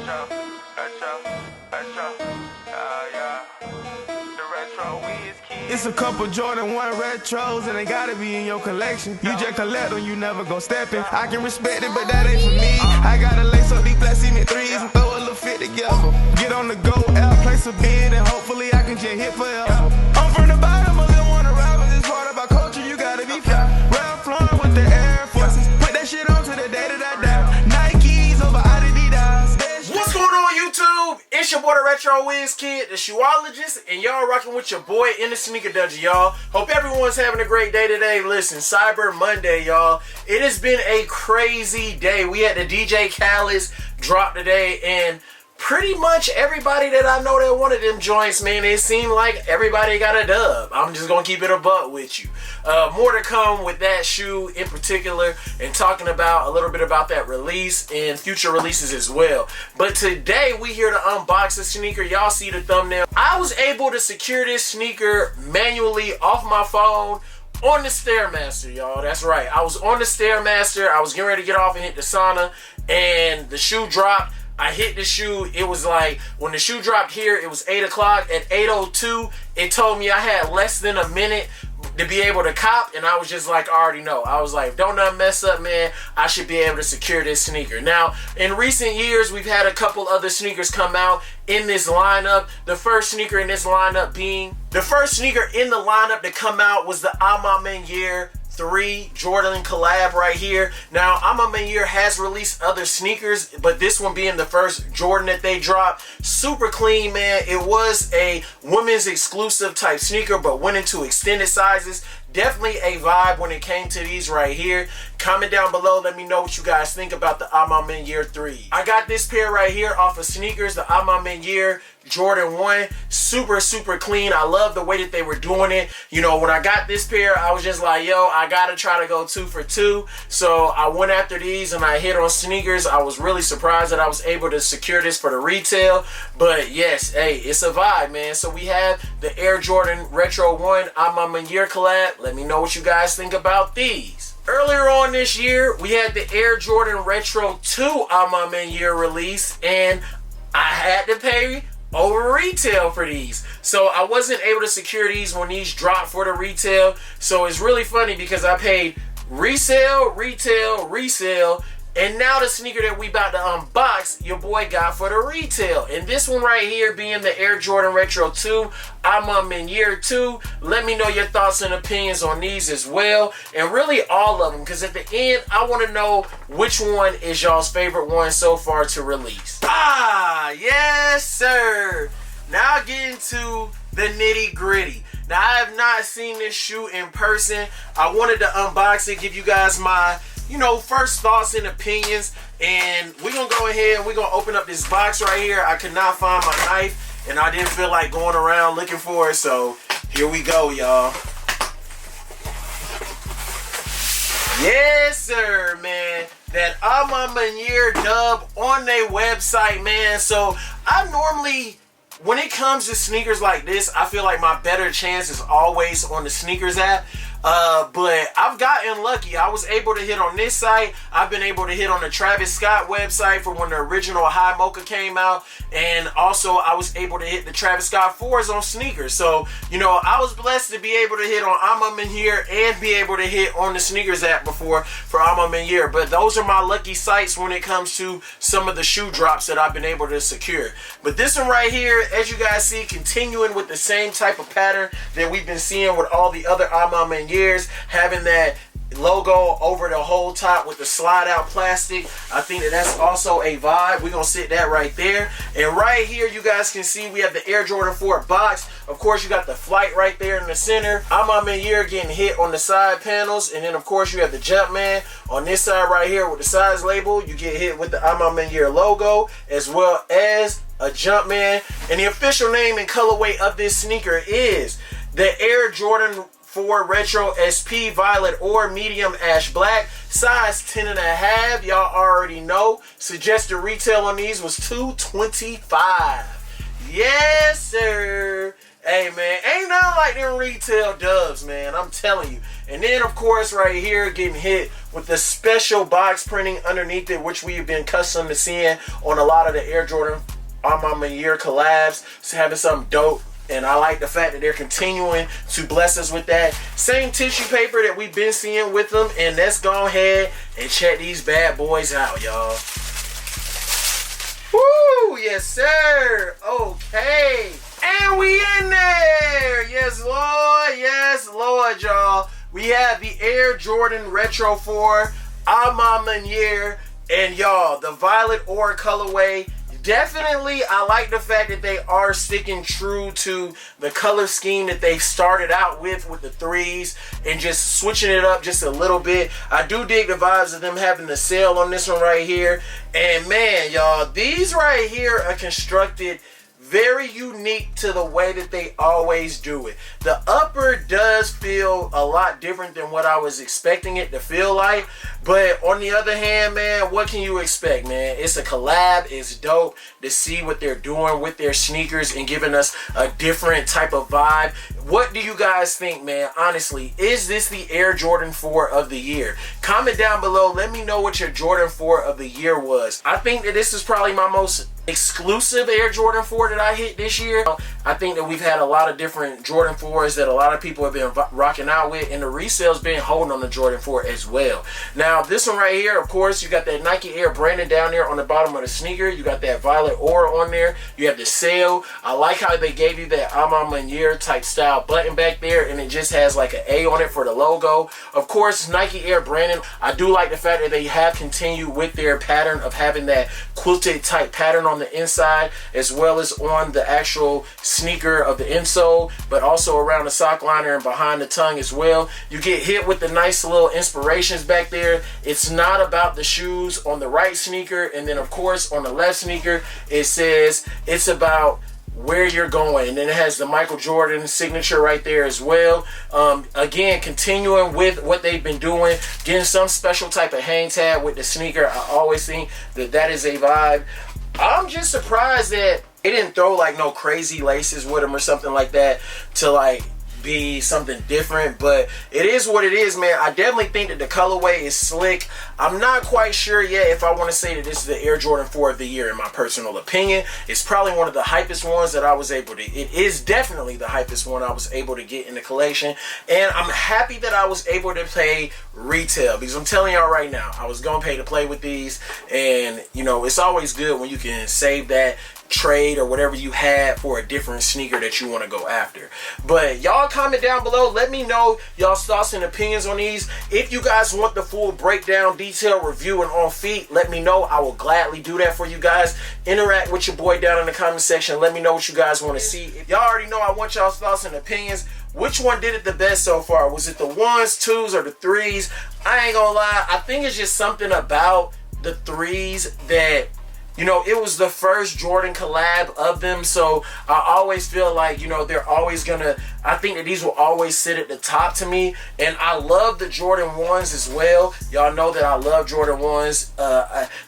Retro, yeah. DaRetroWizKid. It's a couple Jordan 1 retros and they gotta be in your collection. You just collect them, you never go stepping. I can respect it, but that ain't for me. I gotta lace up these black cement threes and throw a little fit together. Get on the go out, place a bid, and hopefully I can just hit forever. I'm from the bottom, a little wanna ride with this part about culture, you gotta be fly. Ralph Lauren with the Air Forces, put that shit on to the day that I die. Nikes over Adidas. What's going on, YouTube? It's your boy DaRetroWizKid, the shoeologist, and y'all rocking with your boy in the sneaker dungeon, y'all. Hope everyone's having a great day today. Listen, Cyber Monday, y'all. It has been a crazy day. We had the DJ Khaled's drop today, and pretty much everybody that I know that wanted them joints, man, it seemed like everybody got a dub. I'm just gonna keep it a buck with you. More to come with that shoe in particular, and talking about a little bit about that release and future releases as well. But today we here to unbox the sneaker. Y'all see the thumbnail. I was able to secure this sneaker manually off my phone on the Stairmaster, y'all. That's right. I was on the Stairmaster. I was getting ready to get off and hit the sauna, and the shoe dropped. I hit the shoe. It was like, when the shoe dropped here, it was 8 o'clock. At 8:02, it told me I had less than a minute to be able to cop, and I was just like, I already know. I was like, don't nothing mess up, man. I should be able to secure this sneaker. Now, in recent years, we've had a couple other sneakers come out in this lineup. The first sneaker in this lineup to come out was the Ma Maniére 3 Jordan collab right here. Now, Ma Maniére has released other sneakers, but this one being the first Jordan that they dropped. Super clean, man. It was a women's exclusive type sneaker, but went into extended sizes. Definitely a vibe when it came to these right here. Comment down below, let me know what you guys think about the Ma Maniére 3. I got this pair right here off of sneakers, the Ma Maniére Jordan 1. Super clean. I love the way that they were doing it. You know, when I got this pair, I was just like, yo, I gotta try to go 2 for 2. So I went after these and I hit on sneakers. I was really surprised that I was able to secure this for the retail. But yes, hey, it's a vibe, man. So we have the Air Jordan Retro 1 Ma Maniére collab. Let me know what you guys think about these. Earlier on this year, we had the Air Jordan Retro 2 Ma Maniére release, and I had to pay over retail for these. So I wasn't able to secure these when these dropped for the retail. So it's really funny because I paid resale, and now the sneaker that we about to unbox, your boy got for the retail. And this one right here being the Air Jordan Retro 2 Ma Maniére 2. Let me know your thoughts and opinions on these as well, and really all of them, because at the end I want to know which one is y'all's favorite one so far to release. Yes sir. Now get into the nitty gritty. Now, I have not seen this shoe in person. I wanted to unbox it, give you guys my, first thoughts and opinions. And we're going to go ahead and we're going to open up this box right here. I could not find my knife, and I didn't feel like going around looking for it. So, here we go, y'all. Yes, sir, man. That Ma Maniére dub on their website, man. So, I normally, when it comes to sneakers like this, I feel like my better chance is always on the sneakers app. But I've gotten lucky. I was able to hit on this site. I've been able to hit on the Travis Scott website for when the original High Mocha came out. And also I was able to hit the Travis Scott 4s on sneakers. So, I was blessed to be able to hit on Ma Maniére and be able to hit on the sneakers app before for Ma Maniére. But those are my lucky sites when it comes to some of the shoe drops that I've been able to secure. But this one right here, as you guys see, continuing with the same type of pattern that we've been seeing with all the other Ma Maniéres, having that logo over the whole top with the slide out plastic. I think that's also a vibe. We're gonna sit that right there. And right here you guys can see we have the Air Jordan 4 box. Of course, you got the flight right there in the center. Ma Maniére getting hit on the side panels, and then of course you have the Jumpman on this side right here with the size label. You get hit with the Ma Maniére logo, as well as a Jumpman. And the official name and colorway of this sneaker is the Air Jordan 4 Retro SP Violet or Medium Ash Black, size 10.5. Y'all already know. Suggested retail on these was $225. Yes, sir. Hey, man, ain't nothing like them retail dubs, man. I'm telling you. And then of course right here getting hit with the special box printing underneath it, which we have been accustomed to seeing on a lot of the Air Jordan Ma Maniére collabs. So having something dope. And I like the fact that they're continuing to bless us with that same tissue paper that we've been seeing with them. And let's go ahead and check these bad boys out, y'all. Woo! Yes, sir. Okay. And we in there. Yes, Lord. Yes, Lord, y'all. We have the Air Jordan Retro 4 Ma Maniére. And y'all, the violet ore colorway. Definitely, I like the fact that they are sticking true to the color scheme that they started out with the threes and just switching it up just a little bit. I do dig the vibes of them having the sail on this one right here. And man, y'all, these right here are constructed very unique to the way that they always do it. The upper does feel a lot different than what I was expecting it to feel like. But on the other hand, man, what can you expect, man? It's a collab. It's dope to see what they're doing with their sneakers and giving us a different type of vibe. What do you guys think, man? Honestly, is this the Air Jordan 4 of the year? Comment down below. Let me know what your Jordan 4 of the year was. I think that this is probably my most exclusive Air Jordan 4 that I hit this year. I think that we've had a lot of different Jordan 4s that a lot of people have been rocking out with, and the resale's been holding on the Jordan 4 as well. Now this one right here, of course, you got that Nike Air branding down there on the bottom of the sneaker. You got that violet ore on there. You have the sail. I like how they gave you that Ma Maniére type style button back there, and it just has like an A on it for the logo. Of course, Nike Air branding. I do like the fact that they have continued with their pattern of having that quilted type pattern on the inside as well as on the actual sneaker of the insole, but also around the sock liner and behind the tongue as well. You get hit with the nice little inspirations back there. It's not about the shoes on the right sneaker, and then of course on the left sneaker it says it's about where you're going, and then it has the Michael Jordan signature right there as well. Again, continuing with what they've been doing, getting some special type of hang tag with the sneaker. I always think that that is a vibe. I'm just surprised that it didn't throw like no crazy laces with them or something like that to like be something different, but it is what it is, man. I definitely think that the colorway is slick. I'm not quite sure yet if I want to say that this is the Air Jordan 4 of the year in my personal opinion. It's probably one of the hypest ones that I was able to, it is definitely the hypest one I was able to get in the collection, and I'm happy that I was able to pay retail, because I'm telling y'all right now, I was gonna pay to play with these, and you know, it's always good when you can save that trade or whatever you had for a different sneaker that you want to go after. But y'all comment down below, let me know y'all's thoughts and opinions on these. If you guys want the full breakdown, detail, review, and on feet, let me know. I will gladly do that for you guys. Interact with your boy down in the comment section. Let me know what you guys want to see. Y'all already know I want y'all's thoughts and opinions. Which one did it the best so far? Was it the 1s, 2s, or the 3s? I ain't gonna lie, I think it's just something about the 3s that, you know, it was the first Jordan collab of them, so I always feel like, you know, they're always gonna, I think that these will always sit at the top to me. And I love the Jordan 1s as well. Y'all know that I love Jordan 1s.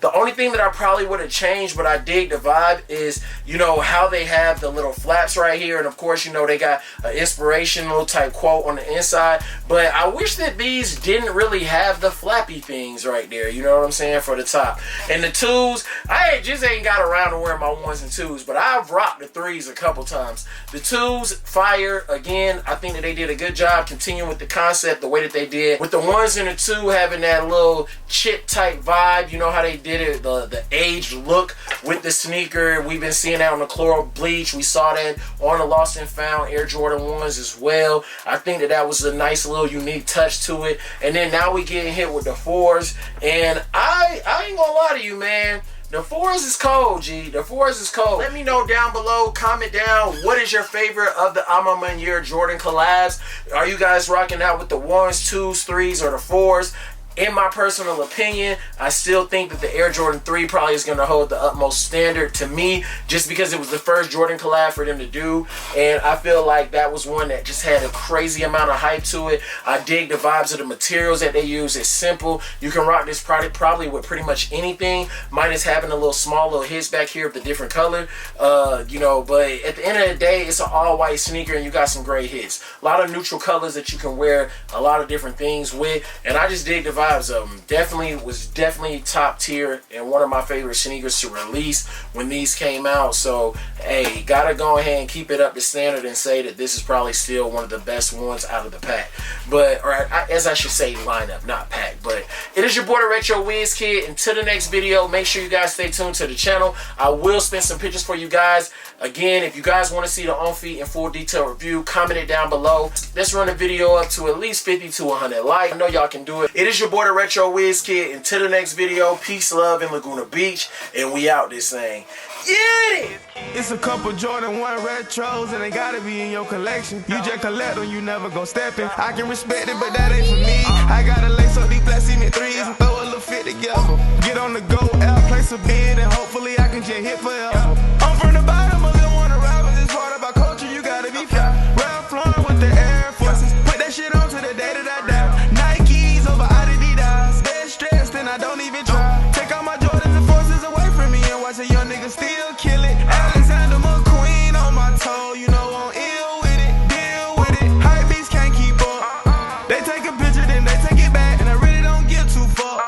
The only thing that I probably would have changed, but I dig the vibe, is, you know, how they have the little flaps right here. And of course, you know, they got an inspirational type quote on the inside. But I wish that these didn't really have the flappy things right there, you know what I'm saying, for the top. And the 2s, I just ain't got around to wearing my 1s and 2s, but I've rocked the 3s a couple times. The 2s, fire. Again, I think that they did a good job continuing with the concept the way that they did. With the 1s and the 2 having that little chip type vibe, you know how they did it, the aged look with the sneaker. We've been seeing that on the Chloral Bleach. We saw that on the Lost and Found Air Jordan 1s as well. I think that that was a nice little unique touch to it. And then now we getting hit with the 4s, and I ain't gonna lie to you, man. The 4s is cold, G. The 4s is cold. Let me know down below. Comment down. What is your favorite of the Ma Maniére Jordan collabs? Are you guys rocking out with the 1s, 2s, 3s, or the 4s? In my personal opinion, I still think that the Air Jordan 3 probably is going to hold the utmost standard to me, just because it was the first Jordan collab for them to do, and I feel like that was one that just had a crazy amount of hype to it. I dig the vibes of the materials that they use. It's simple. You can rock this product probably with pretty much anything, minus having a little small little hits back here of the different color, you know, but at the end of the day, it's an all-white sneaker and you got some great hits. A lot of neutral colors that you can wear a lot of different things with, and I just dig the vibes of them. Definitely top tier and one of my favorite sneakers to release when these came out. So hey, gotta go ahead and keep it up to standard and say that this is probably still one of the best ones out of the pack, but or as I should say lineup, not pack. But it is your boy DaRetroWizKid. Until the next video, make sure you guys stay tuned to the channel. I will spin some pictures for you guys. Again, if you guys want to see the on-feet in full detail review, comment it down below. Let's run the video up to at least 50 to 100 likes. I know y'all can do it. It is your boy DaRetroWizKid. Until the next video, peace, love in Laguna Beach, and we out this thing. Yeah! It's a couple Jordan 1 retros and they gotta be in your collection. You just collect them, you never go stepping. I can respect it, but that ain't for me. I gotta lace up these black cement threes and throw a little fit together. Get on the go, out, place a bid, and hopefully I can just hit forever. I'm from the bottom, I don't wanna rap, but this part about culture, you gotta be fly. Ralph Lauren with the Air Forces, put that shit on to the day that I die. Nikes over Adidas, they're stressed and I don't even try. Take all my Jordans and forces away from me and watch a young nigga still kill it. Alexander McQueen.